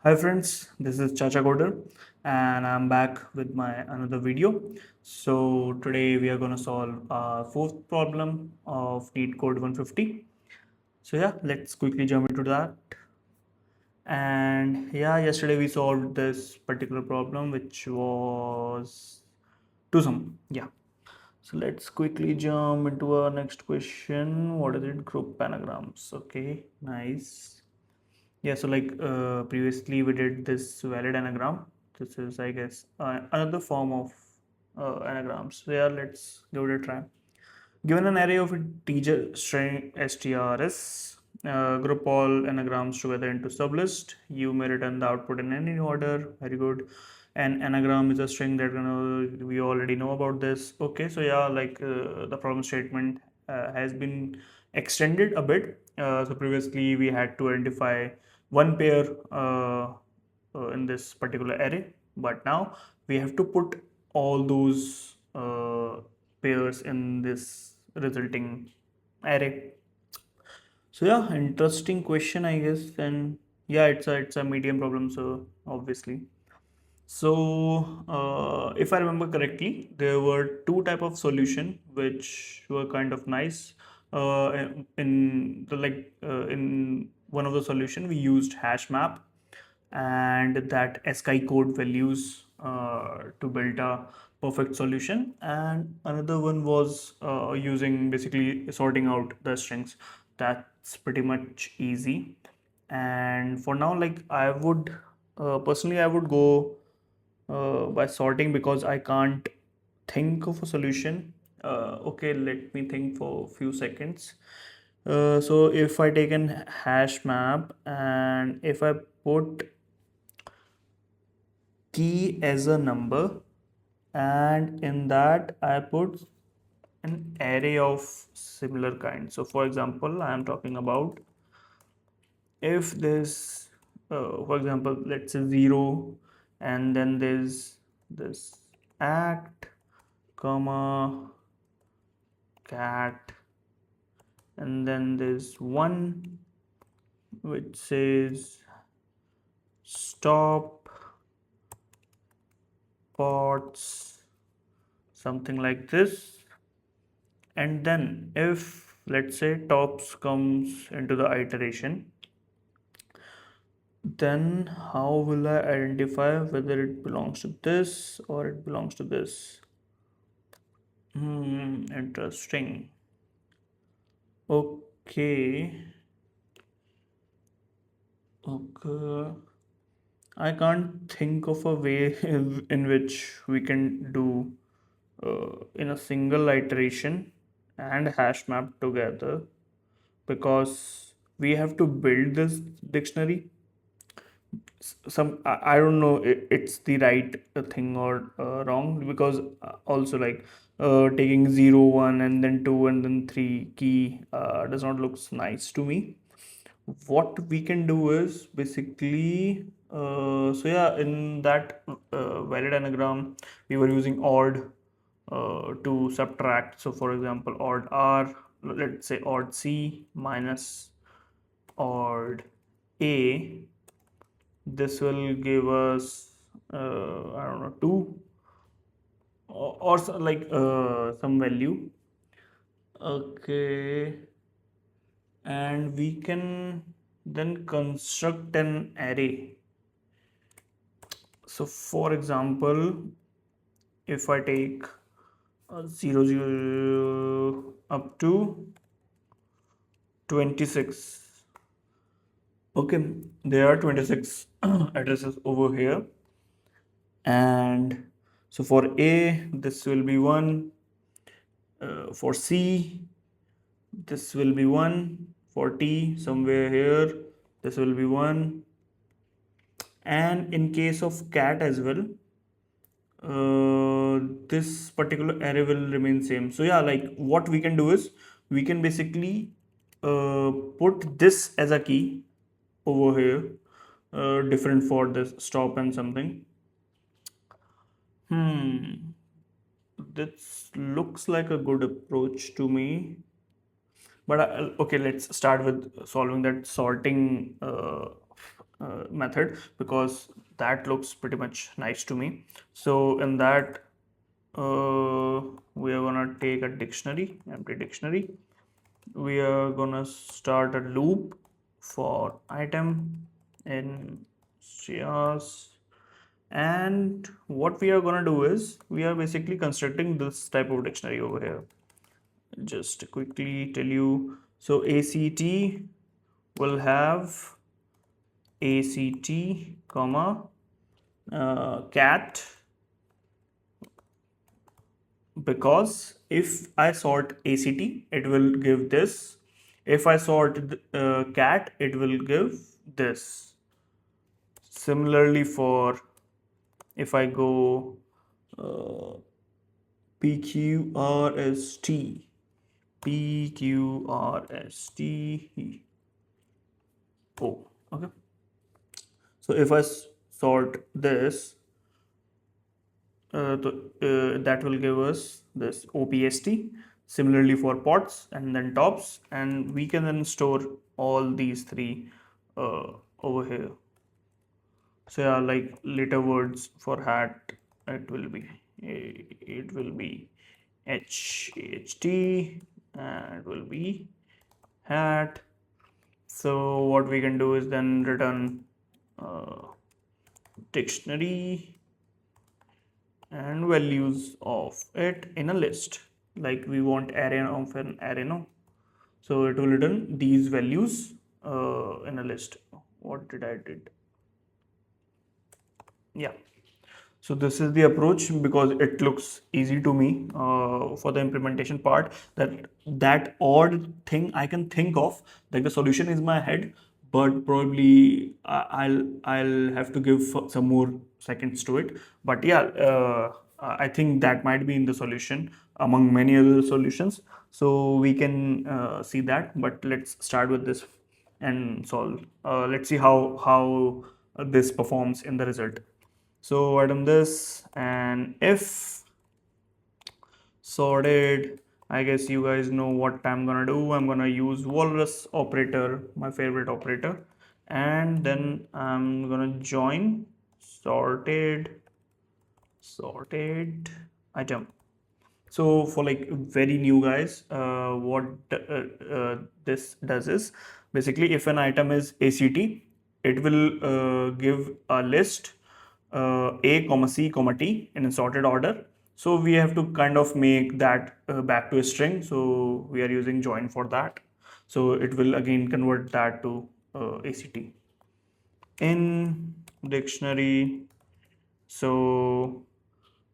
Hi friends, this is Chacha Coder and I'm back with my another video. So today we are going to solve our fourth problem of NeetCode 150. So yeah, let's quickly jump into that. And yeah, yesterday we solved this particular problem which was two sum. Yeah. So let's quickly jump into our next question. What is it? Group anagrams. Okay, nice. Yeah, so like previously we did this valid anagram. This is, I guess, another form of anagrams. So yeah, let's give it a try. Given an array of integer string strs, group all anagrams together into sublist. You may return the output in any order. Very good. An anagram is a string that we already know about this. Okay, so yeah, like the problem statement has been extended a bit. So previously we had to identify one pair in this particular array, but now we have to put all those pairs in this resulting array. So yeah, interesting question, I guess. And yeah, it's a medium problem, so obviously. So if I remember correctly, there were two type of solution which were kind of nice. In the in one of the solution we used hash map and that sky code values to build a perfect solution, and another one was using basically sorting out the strings. That's pretty much easy. And for now, like I would personally I would go by sorting because I can't think of a solution. Okay, let me think for a few seconds. So if I take an hash map and if I put key as a number, and in that I put an array of similar kind. So for example, I am talking about if this for example, let's say 0, and then there's this act comma cat, and then there's one which says stop pots, something like this. And then if let's say tops comes into the iteration, then how will I identify whether it belongs to this or it belongs to this? Interesting. Okay. Okay. I can't think of a way in which we can do in a single iteration and hash map together, because we have to build this dictionary. I don't know it's the right thing or wrong, because also like taking 0 1 and then 2 and then 3 key does not looks nice to me. What we can do is basically so yeah, in that valid anagram we were using odd to subtract. So for example, odd r, let's say odd c minus odd a, this will give us I don't know 2 or like some value. Okay, and we can then construct an array. So for example, if I take 0 0 up to 26, okay, there are 26 addresses over here. And so for a this will be 1, for c this will be 1, for t somewhere here this will be 1, and in case of cat as well, this particular array will remain same. So yeah, like what we can do is we can basically put this as a key over here, different for this stop and something. This looks like a good approach to me. But okay, let's start with solving that sorting method, because that looks pretty much nice to me. So in that, we are gonna take a dictionary, empty dictionary. We are gonna start a loop for item in CRs, and what we are gonna do is we are basically constructing this type of dictionary over here. Just to quickly tell you, so ACT will have ACT, comma, cat, because if I sort ACT, it will give this. If I sort cat, it will give this. Similarly, for if I go PQRST, PQRST, oh, okay. So if I sort this, that will give us this OPST. Similarly for pots and then tops, and we can then store all these three over here. So yeah, like later words for hat, it will be HHT, and it will be hat. So what we can do is then return dictionary and values of it in a list. Like we want array of an array, no? So it will return these values in a list. What did I did? Yeah. So this is the approach, because it looks easy to me for the implementation part. That odd thing I can think of, like the solution is my head, but probably I'll have to give some more seconds to it. But yeah, I think that might be in the solution among many other solutions. So we can see that. But let's start with this and solve. Let's see how this performs in the result. So I done this, and if sorted, I guess you guys know what I'm gonna do. I'm gonna use walrus operator, my favorite operator, and then I'm gonna join sorted item. So for like very new guys, what this does is basically, if an item is ACT, it will give a list A, comma C, comma T in a sorted order. So we have to kind of make that back to a string. So we are using join for that. So it will again convert that to ACT in dictionary. So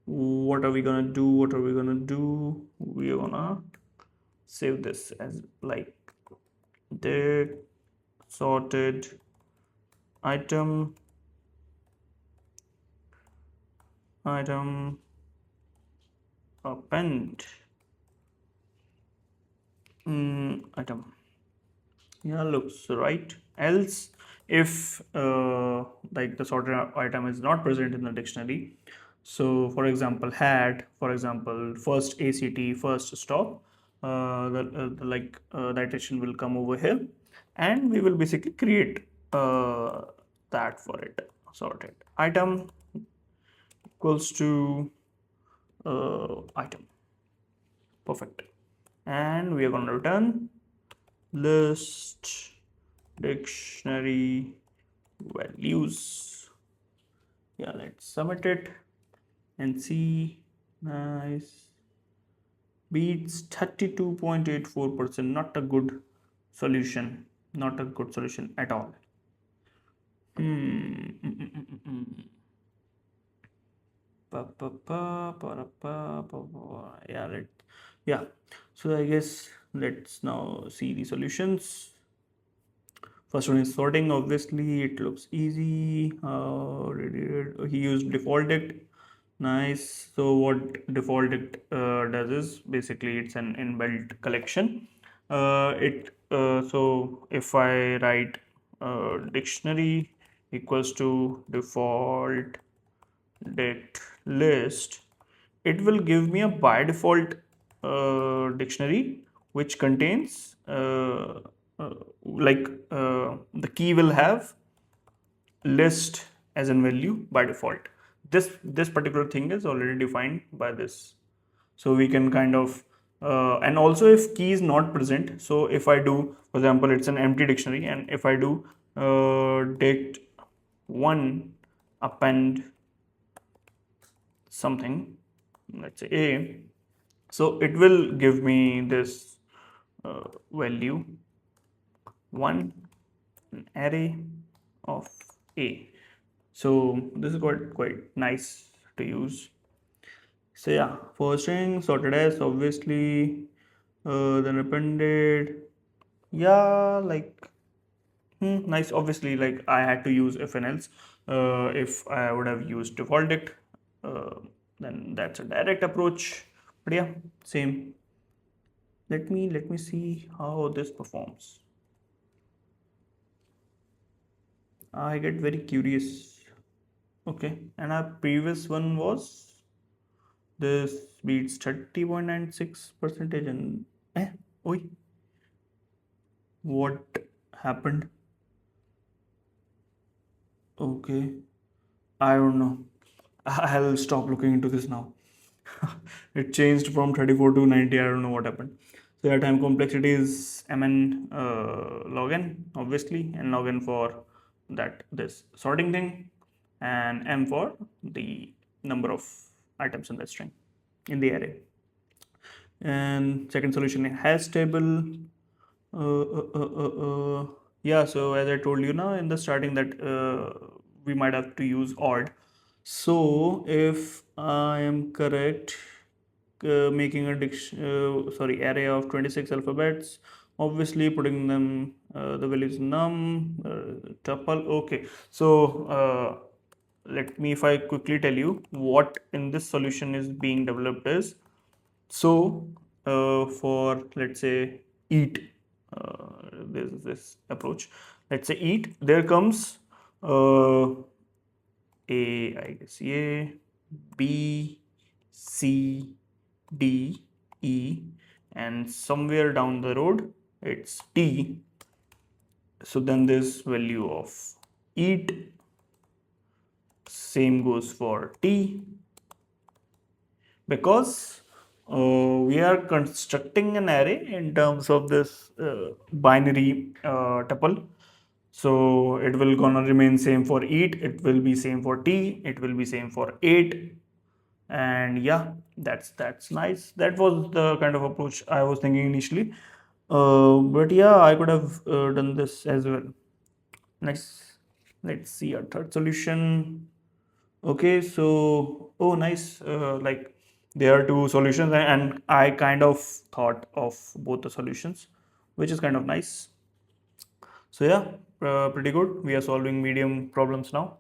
what are we gonna do? What are we gonna do? We are gonna save this as like dict sorted item append item. Yeah, looks right. Else, if like the sorted item is not present in the dictionary, so for example had, for example first ACT, first stop, the iteration will come over here, and we will basically create that for it. Sorted item equals to item. Perfect. And we are going to return list dictionary values. Yeah, let's submit it and see. Nice. Beats 32.84%. Not a good solution. Not a good solution at all. Yeah, so I guess let's now see the solutions. First one is sorting. Obviously it looks easy. He used default dict. Nice. So what default dict does is basically it's an inbuilt collection. So if I write dictionary equals to default dict list, it will give me a by default dictionary which contains the key will have list as in value by default. This particular thing is already defined by this, so we can kind of and also if key is not present, so if I do, for example, it's an empty dictionary, and if I do dict one append something, let's say a, so it will give me this value 1, an array of a. So this is quite nice to use. So yeah, first string sorted as obviously, then appended. Yeah, like nice. Obviously, like I had to use if and else. If I would have used default dict, uh, then that's a direct approach. But yeah, same. Let me see how this performs. I get very curious. Okay, and our previous one was this beats 30.96 percentage, and oi, what happened? Okay, I don't know. I'll stop looking into this now. It changed from 34 to 90. I don't know what happened. So yeah, time complexity is mn log n, obviously, and log n for that this sorting thing, and m for the number of items in the string in the array. And second solution has table. Yeah, so as I told you now in the starting that we might have to use odd. So if I am correct, making a array of 26 alphabets, obviously putting them the values num tuple. Okay, so let me, if I quickly tell you what in this solution is being developed is, so for let's say eat, this approach, let's say eat, there comes a, I guess a, b, c, d, e, and somewhere down the road it's t. So then this value of eat, same goes for t, because we are constructing an array in terms of this binary tuple. So it will gonna remain same for eat, it will be same for t, it will be same for 8. And yeah, that's nice. That was the kind of approach I was thinking initially, but yeah, I could have done this as well. Next, let's see a third solution. Okay, so oh nice, like there are two solutions, and I kind of thought of both the solutions, which is kind of nice. So yeah, pretty good. We are solving medium problems now.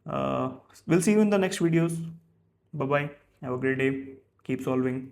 We'll see you in the next videos. Bye bye. Have a great day. Keep solving.